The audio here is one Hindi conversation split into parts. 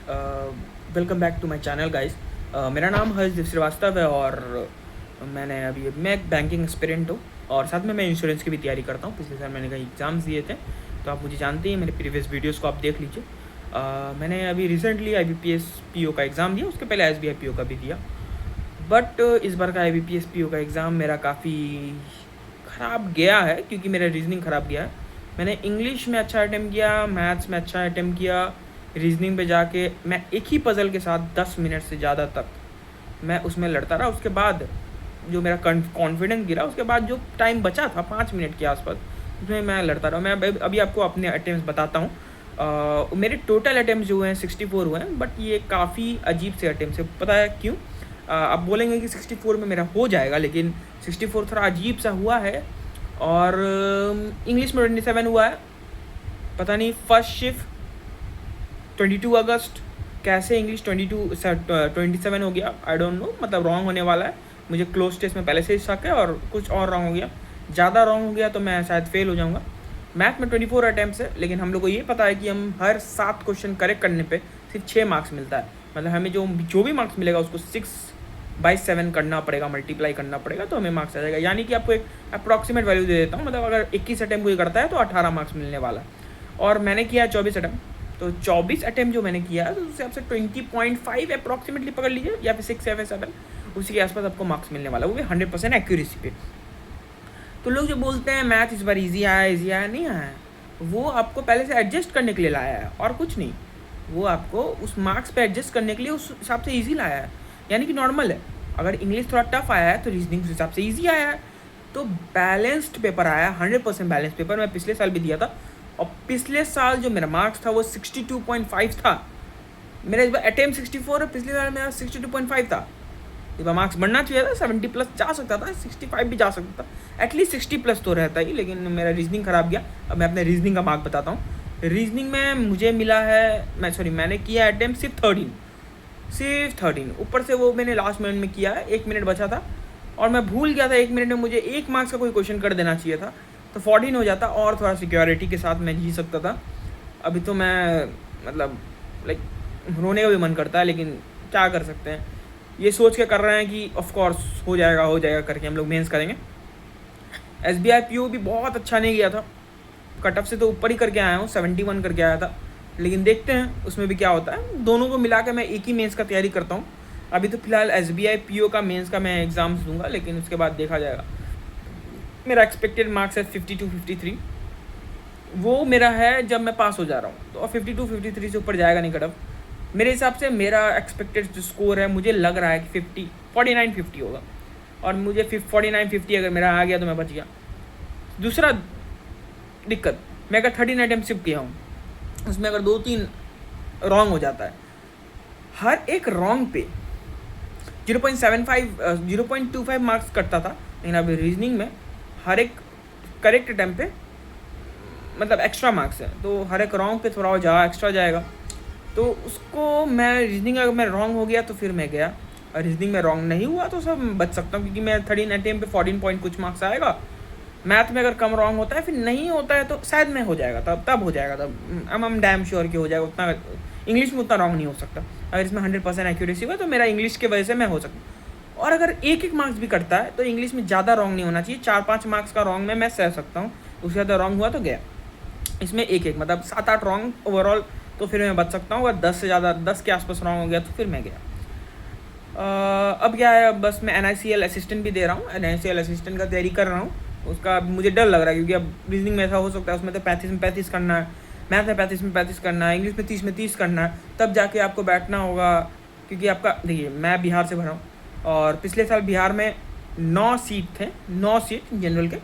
Welcome back to my channel guys. मेरा नाम हर्षदीप श्रीवास्तव है और मैं एक बैंकिंग एस्पिरेंट हूँ और साथ में मैं इंश्योरेंस की भी तैयारी करता हूँ। पिछले साल मैंने कई एग्ज़ाम्स दिए थे, तो आप मुझे जानते हैं, मेरे प्रीवियस वीडियोस को आप देख लीजिए। मैंने अभी रिसेंटली IBPS PO का एग्ज़ाम दिया, उसके पहले SBI PO का भी दिया। बट इस बार का IBPS PO का एग्ज़ाम मेरा काफ़ी ख़राब गया है, क्योंकि मेरा रीजनिंग ख़राब गया है। मैंने इंग्लिश में अच्छा अटैम्प्ट किया, मैथ्स में अच्छा अटैम्प्ट किया, रीजनिंग पे जाके मैं एक ही पज़ल के साथ 10 मिनट से ज़्यादा तक मैं उसमें लड़ता रहा। उसके बाद जो मेरा कॉन्फिडेंस गिरा, उसके बाद जो टाइम बचा था 5 मिनट के आसपास, उसमें मैं लड़ता रहा। मैं अभी आपको अपने अटैम्प्ट बताता हूँ। मेरे टोटल अटैम्प्ट जो हैं 64 हुए हैं, बट ये काफ़ी अजीब से अटैम्प्ट है। पता है क्यों? आप बोलेंगे कि 64 में मेरा हो जाएगा, लेकिन 64 थोड़ा अजीब सा हुआ है। और इंग्लिश में 27 हुआ है। पता नहीं फर्स्ट शिफ्ट 22 अगस्त कैसे इंग्लिश 27 हो गया, आई डोंट नो। मतलब रॉन्ग होने वाला है, मुझे क्लोज टेस्ट में पहले से ही शक है और कुछ और रॉन्ग हो गया। ज़्यादा रॉन्ग हो गया तो मैं शायद फेल हो जाऊँगा। मैथ में 24 अटैम्प्ट है, लेकिन हम लोग को ये पता है कि हम हर 7 क्वेश्चन करेक्ट करने पे सिर्फ 6 मार्क्स मिलता है। मतलब हमें जो भी मार्क्स मिलेगा उसको 6/7 करना पड़ेगा, मल्टीप्लाई करना पड़ेगा, तो हमें मार्क्स आ जाएगा। यानी कि आपको एक अप्रॉक्सीमेट वैल्यू दे देता हूँ। मतलब अगर 21 अटैम्प्ट कोई करता है तो 18 मार्क्स मिलने वाला है। और मैंने किया 24 अटैम्प्ट, तो 24 अटैम्प्ट जो मैंने किया है, तो उससे आपसे 20.5 अप्रॉक्सीमेटली पकड़ लीजिए, या फिर 6 या फिर 7, उसी के आसपास आपको मार्क्स मिलने वाला है, वो भी 100% एक्यूरेसी पे। तो लोग जो बोलते हैं मैथ इस बार ईजी आया, नहीं आया है, वो आपको पहले से एडजस्ट करने के लिए लाया है और कुछ नहीं। वो आपको उस मार्क्स पे एडजस्ट करने के लिए उस हिसाब से ईजी लाया है, यानी कि नॉर्मल है। अगर इंग्लिश थोड़ा टफ आया है तो रीजनिंग उस हिसाब से ईजी आया है। तो बैलेंस्ड पेपर आया, 100% बैलेंस पेपर। मैं पिछले साल भी दिया था, और पिछले साल जो मेरा मार्क्स था वो 62.5 था। मेरा इस बार अटेम्प्ट 64 है, पिछले साल मेरा 62.5 था। इस बार मार्क्स बढ़ना चाहिए था, 70+ जा सकता था, 65 भी जा सकता था, एटलीस्ट 60+ तो रहता ही। लेकिन मेरा रीजनिंग ख़राब गया। अब मैं अपने रीजनिंग का मार्क बताता हूँ। रीजनिंग में मुझे मिला है, मैंने किया अटेम्प्ट सिर्फ 13। ऊपर से वो मैंने लास्ट मिनट में किया है, 1 मिनट बचा था और मैं भूल गया था 1 मिनट में मुझे 1 मार्क्स का कोई क्वेश्चन कर देना चाहिए था, तो 14 हो जाता और थोड़ा सिक्योरिटी के साथ मैं जी सकता था। अभी तो मैं मतलब लाइक रोने का भी मन करता है, लेकिन क्या कर सकते हैं। ये सोच के कर रहे हैं कि ऑफ कोर्स हो जाएगा करके हम लोग मेंस करेंगे। SBI PO भी बहुत अच्छा नहीं गया था, कट ऑफ से तो ऊपर ही करके आया हूँ, 71 करके आया था। लेकिन देखते हैं उसमें भी क्या होता है। दोनों को मिला के मैं एक ही मेंस का तैयारी करता हूँ। अभी तो फिलहाल SBI PO का मेंस का मैं एग्ज़ाम्स दूंगा, लेकिन उसके बाद देखा जाएगा। मेरा एक्सपेक्टेड मार्क्स है 52-53, वो मेरा है जब मैं पास हो जा रहा हूँ। तो 52-53 से ऊपर जाएगा नहीं कट ऑफ मेरे हिसाब से। मेरा एक्सपेक्टेड जो स्कोर है, मुझे लग रहा है कि 49-50 होगा, और मुझे 49-50 अगर मेरा आ गया तो मैं बच गया। दूसरा दिक्कत, मैं अगर 13 अटैम्प्ट सिर्फ किया हूँ, उसमें अगर 2-3 रॉन्ग हो जाता है, हर एक रॉन्ग पे 0.25 मार्क्स कटता था। लेकिन अभी रीजनिंग में हर एक करेक्ट अटैम्प्ट पे मतलब एक्स्ट्रा मार्क्स है, तो हर एक रॉन्ग पे थोड़ा एक्स्ट्रा जाएगा। तो उसको मैं रीजनिंग अगर मैं रॉन्ग हो गया तो फिर मैं गया, और रीजनिंग में रॉन्ग नहीं हुआ तो सब बच सकता हूँ, क्योंकि मैं 13 अटेम्प्ट पे 14 पॉइंट कुछ मार्क्स आएगा। मैथ में अगर कम रॉन्ग होता है, फिर नहीं होता है तो शायद में हो जाएगा, तब हो जाएगा, तब हम डैम श्योर कि हो जाएगा। उतना इंग्लिश में उतना रॉन्ग नहीं हो सकता। अगर इसमें 100% एक्यूरेसी हुआ तो मेरा इंग्लिश की वजह से मैं हो सकता। और अगर एक मार्क्स भी कटता है तो इंग्लिश में ज़्यादा रॉन्ग नहीं होना चाहिए, 4-5 मार्क्स का रॉन्ग में मैं सह सकता हूँ। उससे ज़्यादा रॉन्ग हुआ तो गया। इसमें एक मतलब 7-8 रॉन्ग ओवरऑल, तो फिर मैं बच सकता हूँ। अगर 10 से ज़्यादा 10 के आसपास रॉन्ग हो गया तो फिर मैं गया। अब क्या है, बस मैं NICL असिस्टेंट भी दे रहा हूँ, NICL असिस्टेंट का तैयारी कर रहा हूँ। उसका मुझे डर लग रहा है, क्योंकि अब रीजनिंग में ऐसा हो सकता है, उसमें तो 35 में 35 करना है, मैथ में 35 में 35 करना है, इंग्लिश में 30 में 30 करना है, तब जाके आपको बैठना होगा। क्योंकि आपका देखिए, मैं बिहार से भरा हूँ, और पिछले साल बिहार में 9 सीट थे, 9 सीट जनरल के,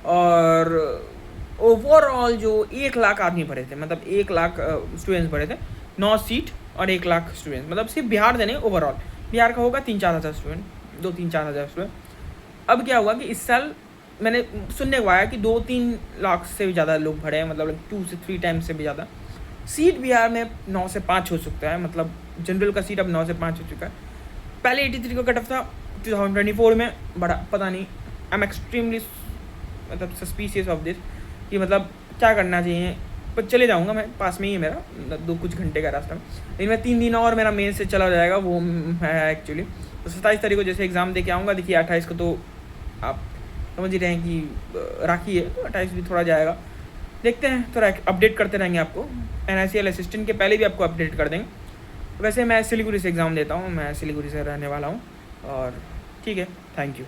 और ओवरऑल जो 1 लाख आदमी भरे थे, मतलब 1 लाख स्टूडेंट्स भरे थे। 9 सीट और 1 लाख स्टूडेंट्स, मतलब सिर्फ बिहार देने ओवरऑल बिहार का होगा 3-4 हज़ार स्टूडेंट, 2-3-4 हज़ार स्टूडेंट। अब क्या हुआ कि इस साल मैंने सुनने को आया कि 2-3 लाख से भी ज़्यादा लोग भरे हैं, मतलब 2 से 3 टाइम्स से भी ज़्यादा सीट बिहार में 9 से 5 हो सकता है। मतलब जनरल का सीट अब 9 से 5 हो चुका है। पहले 83 का कट ऑफ था 2024 में, बड़ा पता नहीं। आई एम एक्सट्रीमली मतलब सस्पिशियस ऑफ दिस, कि मतलब क्या करना चाहिए। पर चले जाऊँगा मैं, पास में ही है मेरा, 2 कुछ घंटे का रास्ता में। लेकिन मैं 3 दिन और मेरा मेन से चला जाएगा, वो है एक्चुअली। तो 27 तारीख को जैसे एग्ज़ाम दे के आऊँगा। देखिए 28 को तो आप समझ ही रहे हैं कि राखी है, तो 28 भी थोड़ा जाएगा। देखते हैं, थोड़ा अपडेट करते रहेंगे आपको। NICL असिस्टेंट के पहले भी आपको अपडेट कर देंगे। वैसे मैं सिलीगुड़ी से एग्ज़ाम देता हूँ, मैं सिलीगुड़ी से रहने वाला हूँ। और ठीक है, थैंक यू।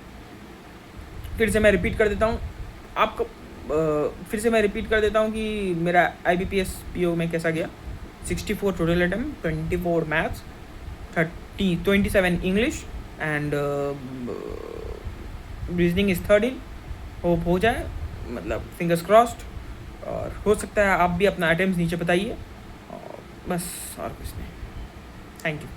फिर से मैं रिपीट कर देता हूँ आपको, फिर से मैं रिपीट कर देता हूँ कि मेरा IBPS PO में कैसा गया। 64 total attempt, 24 maths, 27 English and reasoning is 13। Hope हो जाए, मतलब फिंगर्स क्रॉस्ड। और हो सकता है आप भी अपना अटेम्प्ट नीचे बताइए, और बस और कुछ नहीं। Thank you.